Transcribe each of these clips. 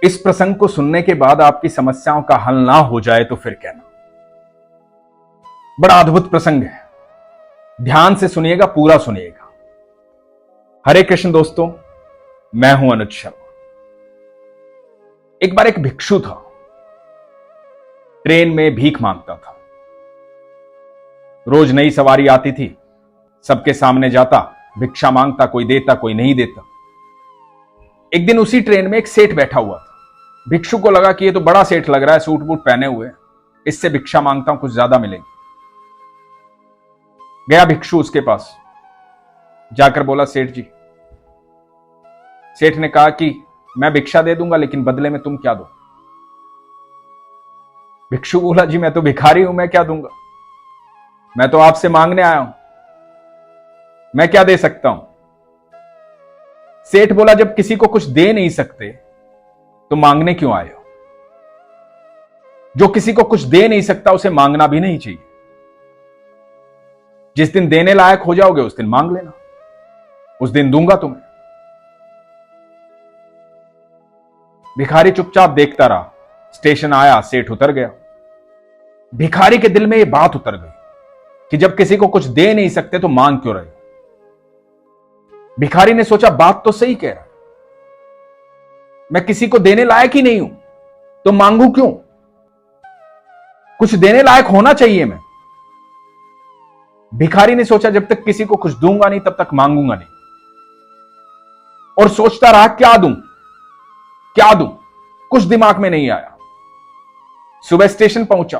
इस प्रसंग को सुनने के बाद आपकी समस्याओं का हल ना हो जाए तो फिर कहना। बड़ा अद्भुत प्रसंग है, ध्यान से सुनिएगा, पूरा सुनिएगा। हरे कृष्ण दोस्तों, मैं हूं अनुज शर्मा। एक बार एक भिक्षु था, ट्रेन में भीख मांगता था। रोज नई सवारी आती थी, सबके सामने जाता, भिक्षा मांगता, कोई देता कोई नहीं देता। एक दिन उसी ट्रेन में एक सेठ बैठा हुआ था। भिक्षु को लगा कि ये तो बड़ा सेठ लग रहा है, सूट बूट पहने हुए, इससे भिक्षा मांगता हूं, कुछ ज्यादा मिलेगी। गया भिक्षु उसके पास, जाकर बोला, सेठ जी। सेठ ने कहा कि मैं भिक्षा दे दूंगा, लेकिन बदले में तुम क्या दो? भिक्षु बोला, जी मैं तो भिखारी हूं, मैं क्या दूंगा? मैं तो आपसे मांगने आया हूं, मैं क्या दे सकता हूं? सेठ बोला, जब किसी को कुछ दे नहीं सकते तो मांगने क्यों आए हो? जो किसी को कुछ दे नहीं सकता उसे मांगना भी नहीं चाहिए। जिस दिन देने लायक हो जाओगे उस दिन मांग लेना, उस दिन दूंगा तुम्हें। भिखारी चुपचाप देखता रहा। स्टेशन आया, सेठ उतर गया। भिखारी के दिल में यह बात उतर गई कि जब किसी को कुछ दे नहीं सकते तो मांग क्यों रहे? भिखारी ने सोचा, बात तो सही कह रहा है, मैं किसी को देने लायक ही नहीं हूं तो मांगू क्यों? कुछ देने लायक होना चाहिए मैं। भिखारी ने सोचा, जब तक किसी को कुछ दूंगा नहीं तब तक मांगूंगा नहीं। और सोचता रहा, क्या दूं क्या दूं, कुछ दिमाग में नहीं आया। सुबह स्टेशन पहुंचा,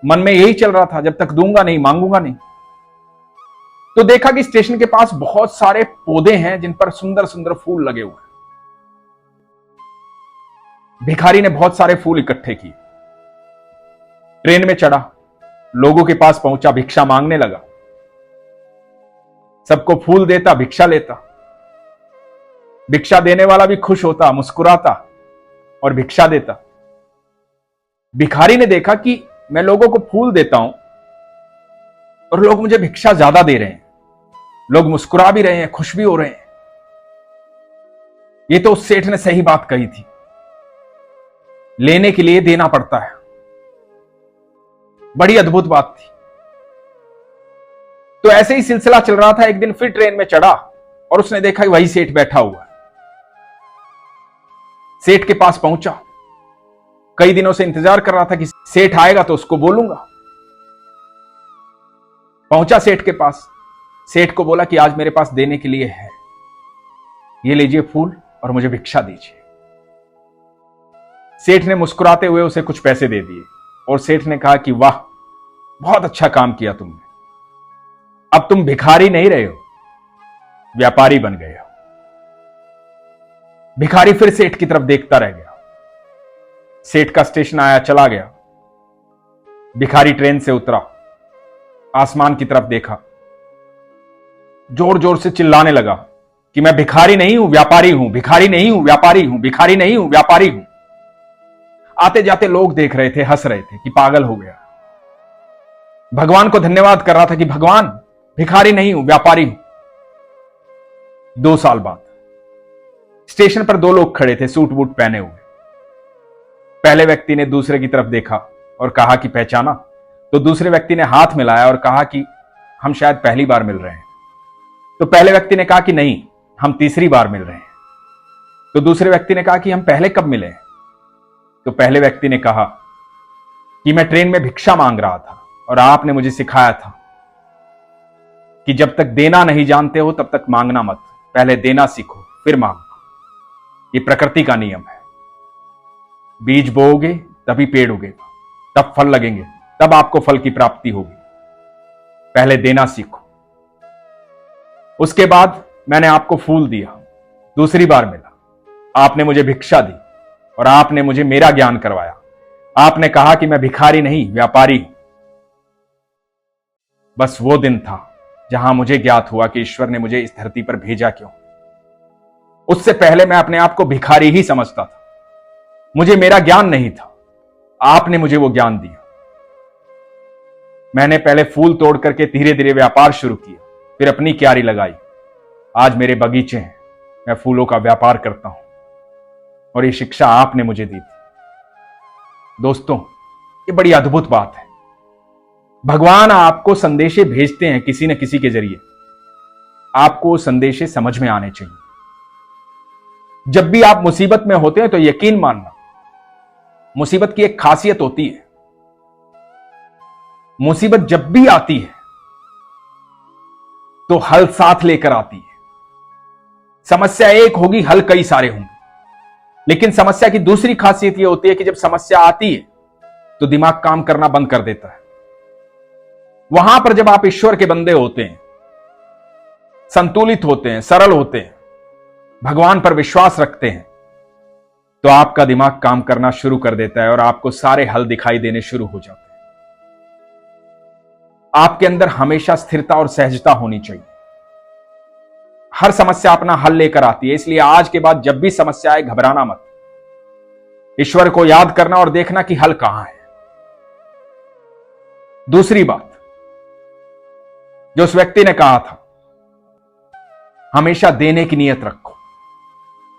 मन में यही चल रहा था, जब तक दूंगा नहीं मांगूंगा नहीं। तो देखा कि स्टेशन के पास बहुत सारे पौधे हैं जिन पर सुंदर सुंदर फूल लगे हुए हैं। भिखारी ने बहुत सारे फूल इकट्ठे किए, ट्रेन में चढ़ा, लोगों के पास पहुंचा, भिक्षा मांगने लगा। सबको फूल देता, भिक्षा लेता। भिक्षा देने वाला भी खुश होता, मुस्कुराता और भिक्षा देता। भिखारी ने देखा कि मैं लोगों को फूल देता हूं और लोग मुझे भिक्षा ज्यादा दे रहे हैं, लोग मुस्कुरा भी रहे हैं, खुश भी हो रहे हैं। ये तो उस सेठ ने सही बात कही थी, लेने के लिए देना पड़ता है। बड़ी अद्भुत बात थी। तो ऐसे ही सिलसिला चल रहा था। एक दिन फिर ट्रेन में चढ़ा और उसने देखा कि वही सेठ बैठा हुआ है। सेठ के पास पहुंचा, कई दिनों से इंतजार कर रहा था कि सेठ आएगा तो उसको बोलूंगा। पहुंचा सेठ के पास, सेठ को बोला कि आज मेरे पास देने के लिए है, ये लीजिए फूल और मुझे भिक्षा दीजिए। सेठ ने मुस्कुराते हुए उसे कुछ पैसे दे दिए और सेठ ने कहा कि वाह, बहुत अच्छा काम किया तुमने, अब तुम भिखारी नहीं रहे हो, व्यापारी बन गए हो। भिखारी फिर सेठ की तरफ देखता रह गया। सेठ का स्टेशन आया, चला गया। भिखारी ट्रेन से उतरा, आसमान की तरफ देखा, जोर जोर से चिल्लाने लगा कि मैं भिखारी नहीं हूं, व्यापारी हूं, भिखारी नहीं हूं, व्यापारी हूं, भिखारी नहीं हूं, व्यापारी हूं। आते जाते लोग देख रहे थे, हंस रहे थे कि पागल हो गया। भगवान को धन्यवाद कर रहा था कि भगवान, भिखारी नहीं हूं, व्यापारी हूं। 2 साल बाद स्टेशन पर 2 लोग खड़े थे, सूट बूट पहने हुए। पहले व्यक्ति ने दूसरे की तरफ देखा और कहा कि पहचाना? तो दूसरे व्यक्ति ने हाथ मिलाया और कहा कि हम शायद पहली बार मिल रहे हैं। तो पहले व्यक्ति ने कहा कि नहीं, हम तीसरी बार मिल रहे हैं। तो दूसरे व्यक्ति ने कहा कि हम पहले कब मिले? तो पहले व्यक्ति ने कहा कि मैं ट्रेन में भिक्षा मांग रहा था और आपने मुझे सिखाया था कि जब तक देना नहीं जानते हो तब तक मांगना मत, पहले देना सीखो फिर मांगना। ये प्रकृति का नियम है। बीज बोओगे तभी पेड़ उगेगा, तब फल लगेंगे, तब आपको फल की प्राप्ति होगी। पहले देना सीखो। उसके बाद मैंने आपको फूल दिया, दूसरी बार मिला, आपने मुझे भिक्षा दी और आपने मुझे मेरा ज्ञान करवाया। आपने कहा कि मैं भिखारी नहीं, व्यापारी हूं। बस वो दिन था जहां मुझे ज्ञात हुआ कि ईश्वर ने मुझे इस धरती पर भेजा क्यों। उससे पहले मैं अपने आप को भिखारी ही समझता था, मुझे मेरा ज्ञान नहीं था। आपने मुझे वो ज्ञान दिया। मैंने पहले फूल तोड़ करके धीरे धीरे व्यापार शुरू किया, फिर अपनी क्यारी लगाई। आज मेरे बगीचे हैं, मैं फूलों का व्यापार करता हूं। और ये शिक्षा आपने मुझे दी थी। दोस्तों, ये बड़ी अद्भुत बात है। भगवान आपको संदेशे भेजते हैं किसी न किसी के जरिए। आपको संदेशे समझ में आने चाहिए। जब भी आप मुसीबत में होते हैं तो यकीन मानना, मुसीबत की एक खासियत होती है, मुसीबत जब भी आती है तो हल साथ लेकर आती है। समस्या एक होगी, हल कई सारे होंगे। लेकिन समस्या की दूसरी खासियत यह होती है कि जब समस्या आती है तो दिमाग काम करना बंद कर देता है। वहां पर जब आप ईश्वर के बंदे होते हैं, संतुलित होते हैं, सरल होते हैं, भगवान पर विश्वास रखते हैं, तो आपका दिमाग काम करना शुरू कर देता है और आपको सारे हल दिखाई देने शुरू हो जाते हैं। आपके अंदर हमेशा स्थिरता और सहजता होनी चाहिए। हर समस्या अपना हल लेकर आती है, इसलिए आज के बाद जब भी समस्या आए घबराना मत। ईश्वर को याद करना और देखना कि हल कहां है। दूसरी बात जो उस व्यक्ति ने कहा था, हमेशा देने की नियत रखो।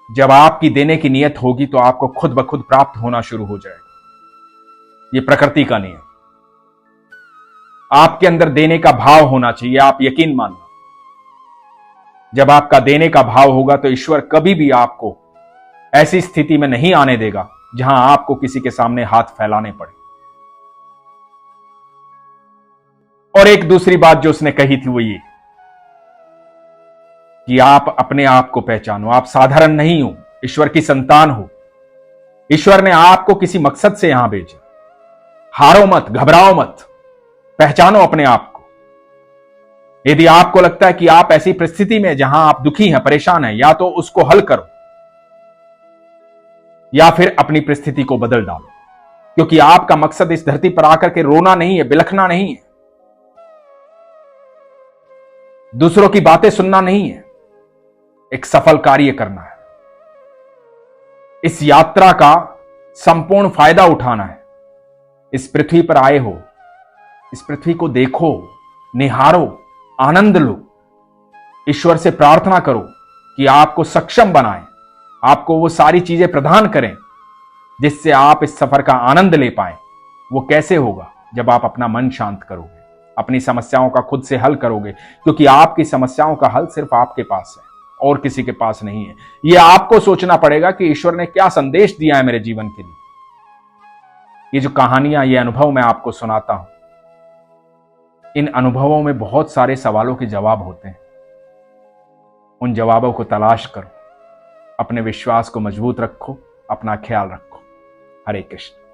जब आपकी देने की नियत होगी तो आपको खुद ब खुद प्राप्त होना शुरू हो जाएगा। यह प्रकृति का नियम। आपके अंदर देने का भाव होना चाहिए। आप यकीन मानना, जब आपका देने का भाव होगा तो ईश्वर कभी भी आपको ऐसी स्थिति में नहीं आने देगा जहां आपको किसी के सामने हाथ फैलाने पड़े। और एक दूसरी बात जो उसने कही थी वो ये कि आप अपने आप को पहचानो। आप साधारण नहीं हो, ईश्वर की संतान हो। ईश्वर ने आपको किसी मकसद से यहां भेजा। हारो मत, घबराओ मत, पहचानो अपने आप को। यदि आपको लगता है कि आप ऐसी परिस्थिति में जहां आप दुखी हैं, परेशान हैं, या तो उसको हल करो या फिर अपनी परिस्थिति को बदल डालो। क्योंकि आपका मकसद इस धरती पर आकर के रोना नहीं है, बिलखना नहीं है, दूसरों की बातें सुनना नहीं है, एक सफल कार्य करना है। इस यात्रा का संपूर्ण फायदा उठाना है। इस पृथ्वी पर आए हो, इस पृथ्वी को देखो, निहारो, आनंद लो। ईश्वर से प्रार्थना करो कि आपको सक्षम बनाए, आपको वो सारी चीजें प्रदान करें जिससे आप इस सफर का आनंद ले पाए। वो कैसे होगा? जब आप अपना मन शांत करोगे, अपनी समस्याओं का खुद से हल करोगे। क्योंकि आपकी समस्याओं का हल सिर्फ आपके पास है और किसी के पास नहीं है। यह आपको सोचना पड़ेगा कि ईश्वर ने क्या संदेश दिया है मेरे जीवन के लिए। ये जो कहानियां, ये अनुभव मैं आपको सुनाता हूं, इन अनुभवों में बहुत सारे सवालों के जवाब होते हैं। उन जवाबों को तलाश करो, अपने विश्वास को मजबूत रखो, अपना ख्याल रखो। हरे कृष्ण।